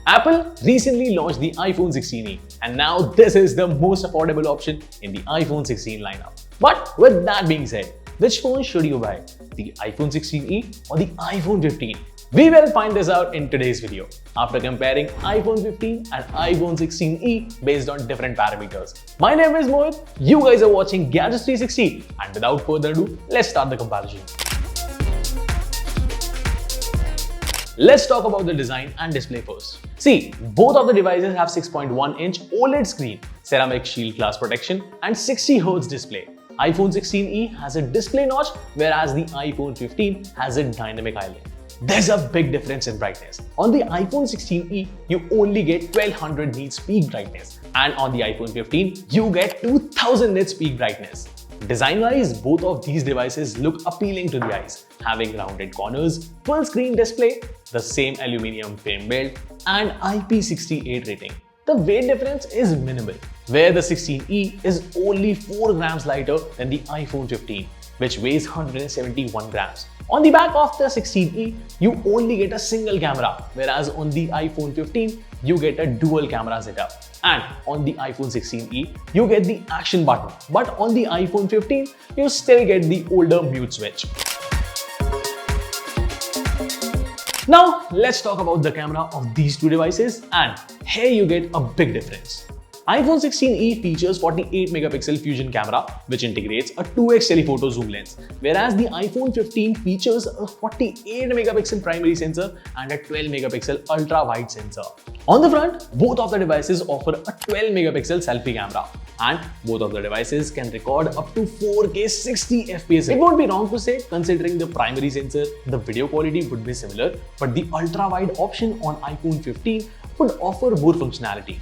Apple recently launched the iPhone 16e, and now this is the most affordable option in the iPhone 16 lineup. But with that being said, which phone should you buy? The iPhone 16e or the iPhone 15? We will find this out in today's video after comparing iPhone 15 and iPhone 16e based on different parameters. My name is Mohit, you guys are watching Gadgets 360, and without further ado, let's start the comparison. Let's talk about the design and display first. See, both of the devices have 6.1-inch OLED screen, ceramic shield glass protection, and 60Hz display. iPhone 16e has a display notch, whereas the iPhone 15 has a dynamic island. There's a big difference in brightness. On the iPhone 16e, you only get 1200 nits peak brightness, and on the iPhone 15, you get 2000 nits peak brightness. Design-wise, both of these devices look appealing to the eyes, having rounded corners, full-screen display, the same aluminum frame build, and IP68 rating. The weight difference is minimal, where the 16e is only 4 grams lighter than the iPhone 15, which weighs 171 grams. On the back of the 16e, you only get a single camera, whereas on the iPhone 15, you get a dual camera setup. And on the iPhone 16e, you get the action button, but on the iPhone 15, you still get the older mute switch. Now, let's talk about the camera of these two devices, and here you get a big difference. iPhone 16e features 48 megapixel fusion camera, which integrates a 2x telephoto zoom lens, whereas the iPhone 15 features a 48 megapixel primary sensor and a 12 megapixel ultra wide sensor. On the front, both of the devices offer a 12 megapixel selfie camera, and both of the devices can record up to 4K 60 FPS. It won't be wrong to say, considering the primary sensor, the video quality would be similar, but the ultra wide option on iPhone 15 would offer more functionality.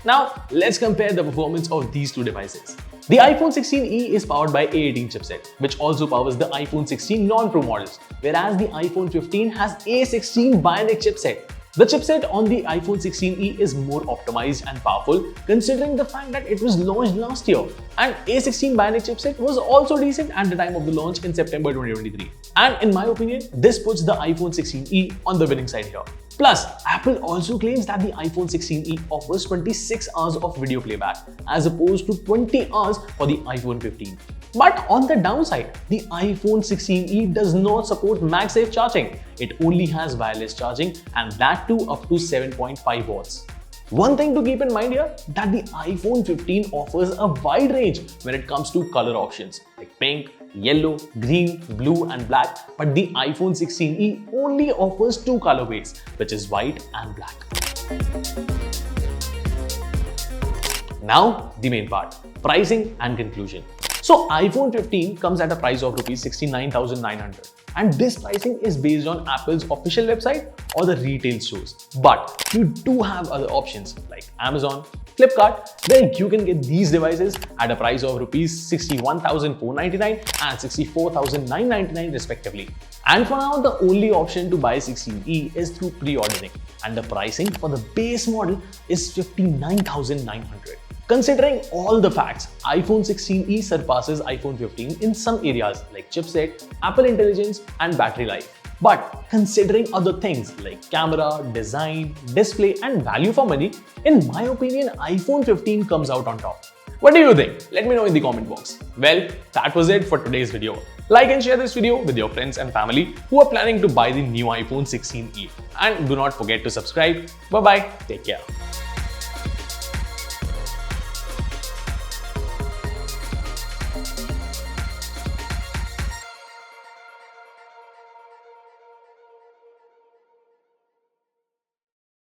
Now, let's compare the performance of these two devices. The iPhone 16e is powered by A18 chipset, which also powers the iPhone 16 non-Pro models, whereas the iPhone 15 has A16 Bionic chipset. The chipset on the iPhone 16e is more optimized and powerful, considering the fact that it was launched last year, and A16 Bionic chipset was also decent at the time of the launch in September 2023. And in my opinion, this puts the iPhone 16e on the winning side here. Plus, Apple also claims that the iPhone 16e offers 26 hours of video playback as opposed to 20 hours for the iPhone 15. But on the downside, the iPhone 16e does not support MagSafe charging. It only has wireless charging, and that too up to 7.5 watts. One thing to keep in mind here, that the iPhone 15 offers a wide range when it comes to color options like pink, yellow, green, blue and black, but the iPhone 16e only offers 2 colorways, which is white and black. Now, the main part, pricing and conclusion. So iPhone 15 comes at a price of Rs 69,900, and this pricing is based on Apple's official website or the retail stores. But you do have other options like Amazon, Flipkart, where you can get these devices at a price of Rs 61,499 and 64,999 respectively. And for now, the only option to buy 16e is through pre-ordering, and the pricing for the base model is 59,900. Considering all the facts, iPhone 16e surpasses iPhone 15 in some areas like chipset, Apple Intelligence, and battery life. But considering other things like camera, design, display, and value for money, in my opinion, iPhone 15 comes out on top. What do you think? Let me know in the comment box. Well, that was it for today's video. Like and share this video with your friends and family who are planning to buy the new iPhone 16e. And do not forget to subscribe. Bye bye. Take care.